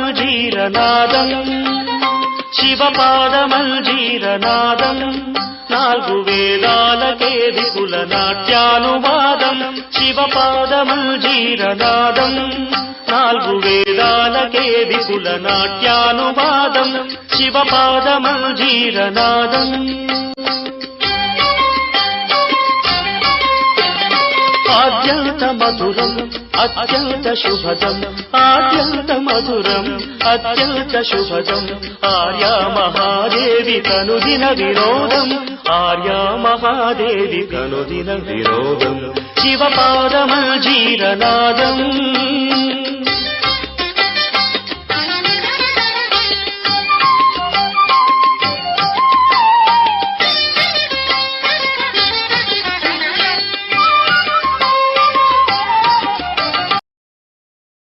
శివపాదమంజీరనాదం శివపాదమంజీరనాదం నాలుగు వేదాలకే దిగుల నాట్యానువాదం శివపాదమంజీరనాదం నాలుగు వేదాలకే దిగుల నాట్యానువాదం శివపాదమంజీరనాదం ఆద్యంత మధురం అత్యంత శుభదం ఆద్యంత మధురం అత్యంత శుభదం ఆర్యా మహాదేవి కనుదిన వినోదం ఆర్యా మహాదేవి కనుదిన వినోదం శివపాదమంజీరనాదం